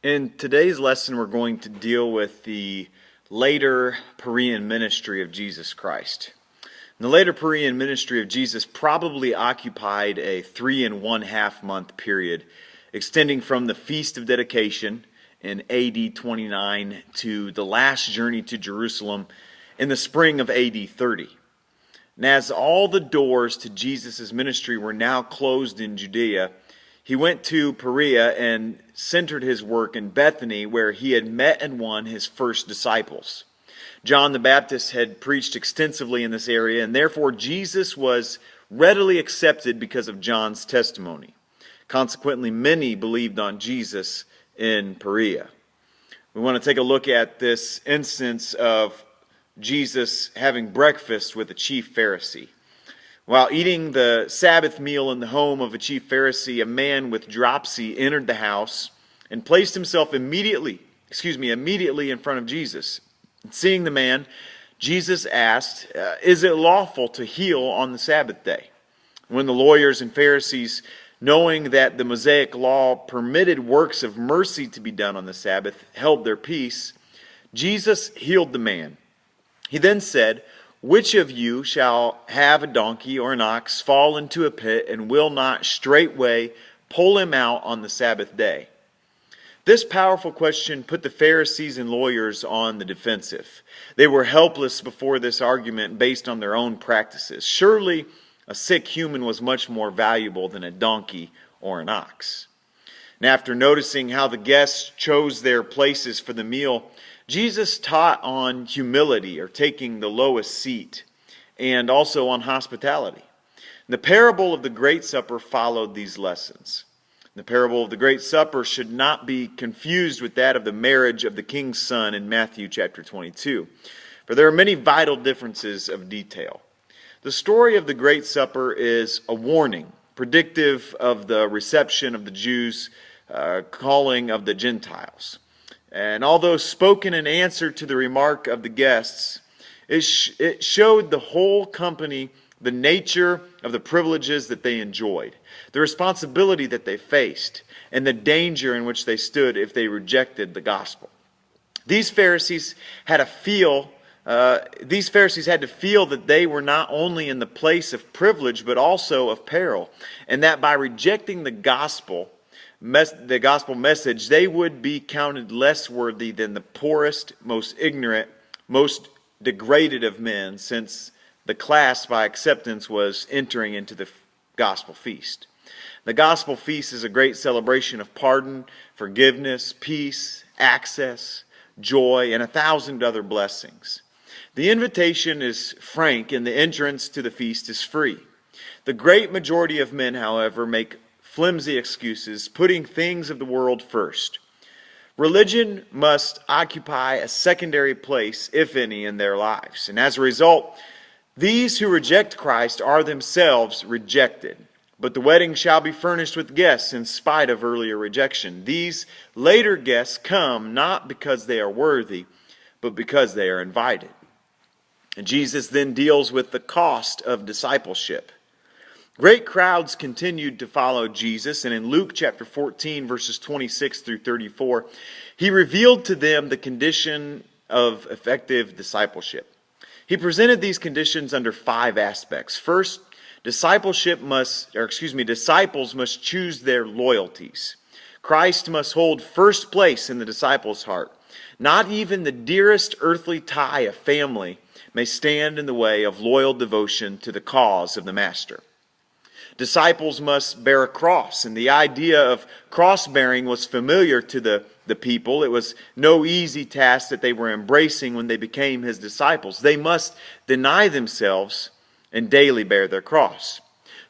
In today's lesson, we're going to deal with the later Parean ministry of Jesus Christ. The later Parean ministry of Jesus probably occupied a 3.5 month period, extending from the Feast of Dedication in AD 29 to the last journey to Jerusalem in the spring of AD 30. And as all the doors to Jesus' ministry were now closed in Judea, he went to Parean and centered his work in Bethany, where he had met and won his first disciples. John the Baptist had preached extensively in this area, and therefore Jesus was readily accepted because of John's testimony. Consequently, many believed on Jesus in Parean. We want to take a look at this instance of Jesus having breakfast with a chief Pharisee. While eating the Sabbath meal in the home of a chief Pharisee, a man with dropsy entered the house and placed himself immediately in front of Jesus. Seeing the man, Jesus asked, "Is it lawful to heal on the Sabbath day?" When the lawyers and Pharisees, knowing that the Mosaic law permitted works of mercy to be done on the Sabbath, held their peace, Jesus healed the man. He then said, "Which of you shall have a donkey or an ox fall into a pit and will not straightway pull him out on the Sabbath day?" This powerful question put the Pharisees and lawyers on the defensive. They were helpless before this argument based on their own practices. Surely a sick human was much more valuable than a donkey or an ox. And after noticing how the guests chose their places for the meal, Jesus taught on humility, or taking the lowest seat, and also on hospitality. The parable of the Great Supper followed these lessons. The parable of the Great Supper should not be confused with that of the marriage of the king's son in Matthew chapter 22, for there are many vital differences of detail. The story of the Great Supper is a warning, predictive of the reception of the Jews' calling of the Gentiles. And although spoken in answer to the remark of the guests, it showed the whole company the nature of the privileges that they enjoyed, the responsibility that they faced, and the danger in which they stood if they rejected the gospel. These Pharisees had to feel that they were not only in the place of privilege but also of peril, and that by rejecting the gospel message, they would be counted less worthy than the poorest, most ignorant, most degraded of men, since the class by acceptance was entering into the gospel feast. The gospel feast is a great celebration of pardon, forgiveness, peace, access, joy, and 1,000 other blessings. The invitation is frank and the entrance to the feast is free. The great majority of men, however, make flimsy excuses, putting things of the world first. Religion must occupy a secondary place, if any, in their lives. And as a result, these who reject Christ are themselves rejected. But the wedding shall be furnished with guests in spite of earlier rejection. These later guests come not because they are worthy, but because they are invited. And Jesus then deals with the cost of discipleship. Great crowds continued to follow Jesus, and in Luke chapter 14, verses 26 through 34, he revealed to them the condition of effective discipleship. He presented these conditions under 5 aspects. First, disciples must choose their loyalties. Christ must hold first place in the disciple's heart. Not even the dearest earthly tie of family may stand in the way of loyal devotion to the cause of the Master. Disciples must bear a cross, and the idea of cross-bearing was familiar to the people. It was no easy task that they were embracing when they became his disciples. They must deny themselves and daily bear their cross.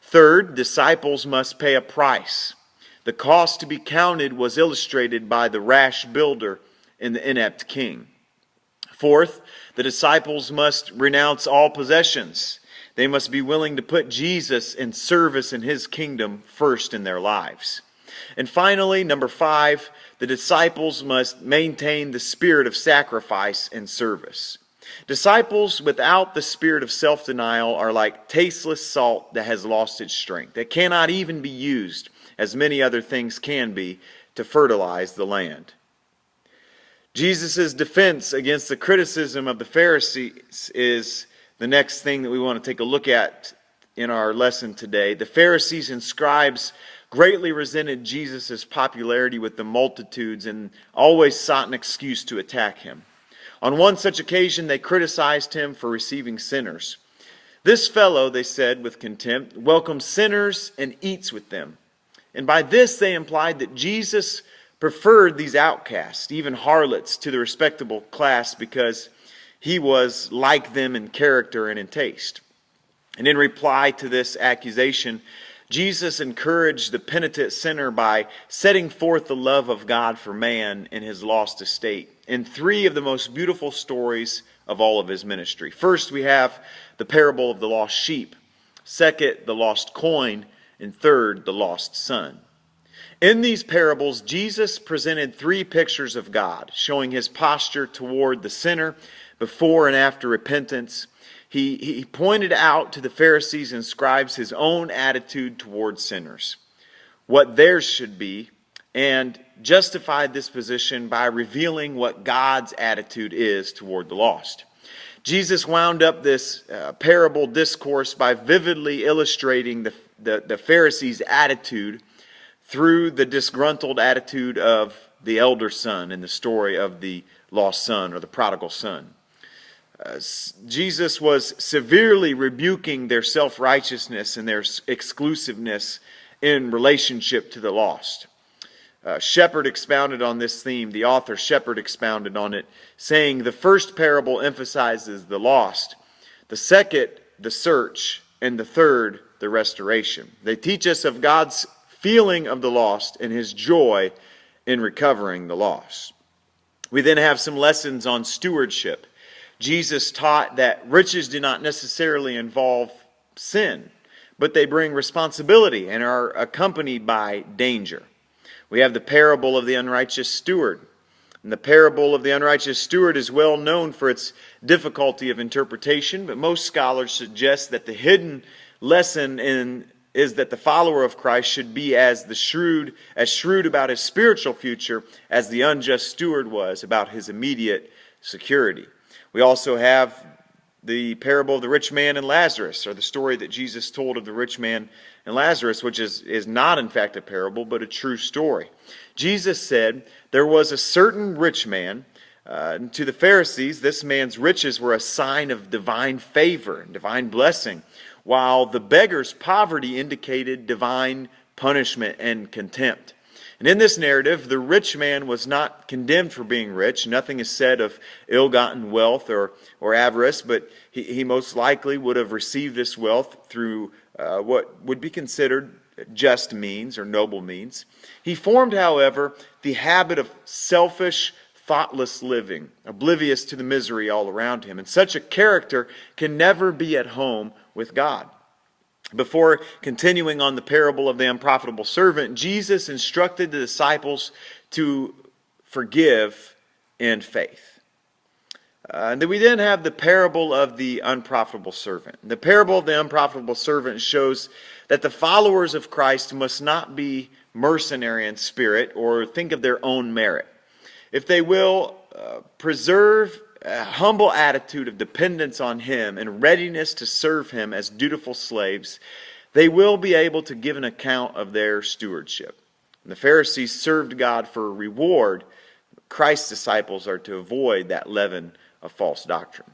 Third, disciples must pay a price. The cost to be counted was illustrated by the rash builder and the inept king. Fourth, the disciples must renounce all possessions. They must be willing to put Jesus in service in his kingdom first in their lives. And finally, number 5, the disciples must maintain the spirit of sacrifice and service. Disciples without the spirit of self-denial are like tasteless salt that has lost its strength. It cannot even be used, as many other things can be, to fertilize the land. Jesus' defense against the criticism of the Pharisees is the next thing that we want to take a look at in our lesson today. The Pharisees and scribes greatly resented Jesus' popularity with the multitudes and always sought an excuse to attack him. On one such occasion, they criticized him for receiving sinners. "This fellow," they said with contempt, "welcomes sinners and eats with them." And by this they implied that Jesus preferred these outcasts, even harlots, to the respectable class because he was like them in character and in taste. And in reply to this accusation, Jesus encouraged the penitent sinner by setting forth the love of God for man in his lost estate in three of the most beautiful stories of all of his ministry. First, we have the parable of the lost sheep. Second, the lost coin. And third, the lost son. In these parables, Jesus presented three pictures of God, showing his posture toward the sinner before and after repentance. He pointed out to the Pharisees and scribes his own attitude toward sinners, what theirs should be, and justified this position by revealing what God's attitude is toward the lost. Jesus wound up this parable discourse by vividly illustrating the Pharisees' attitude through the disgruntled attitude of the elder son in the story of the lost son or the prodigal son. Jesus was severely rebuking their self-righteousness and their exclusiveness in relationship to the lost. Shepherd expounded on this theme. The author Shepherd expounded on it, saying the first parable emphasizes the lost, the second, the search, and the third, the restoration. They teach us of God's feeling of the lost and his joy in recovering the lost. We then have some lessons on stewardship. Jesus taught that riches do not necessarily involve sin, but they bring responsibility and are accompanied by danger. We have the parable of the unrighteous steward. And the parable of the unrighteous steward is well known for its difficulty of interpretation, but most scholars suggest that the hidden lesson is that the follower of Christ should be as shrewd about his spiritual future as the unjust steward was about his immediate security. We also have the parable of the rich man and Lazarus, or the story that Jesus told of the rich man and Lazarus, which is not in fact a parable, but a true story. Jesus said, there was a certain rich man. To the Pharisees, this man's riches were a sign of divine favor and divine blessing, while the beggar's poverty indicated divine punishment and contempt. And in this narrative, the rich man was not condemned for being rich. Nothing is said of ill-gotten wealth or avarice, but he most likely would have received this wealth through what would be considered just means or noble means. He formed, however, the habit of selfish, thoughtless living, oblivious to the misery all around him. And such a character can never be at home with God. Before continuing on the parable of the unprofitable servant, Jesus instructed the disciples to forgive in faith. And then we then have the parable of the unprofitable servant. The parable of the unprofitable servant shows that the followers of Christ must not be mercenary in spirit or think of their own merit. If they will preserve a humble attitude of dependence on Him and readiness to serve Him as dutiful slaves, they will be able to give an account of their stewardship. And the Pharisees served God for a reward. Christ's disciples are to avoid that leaven of false doctrine.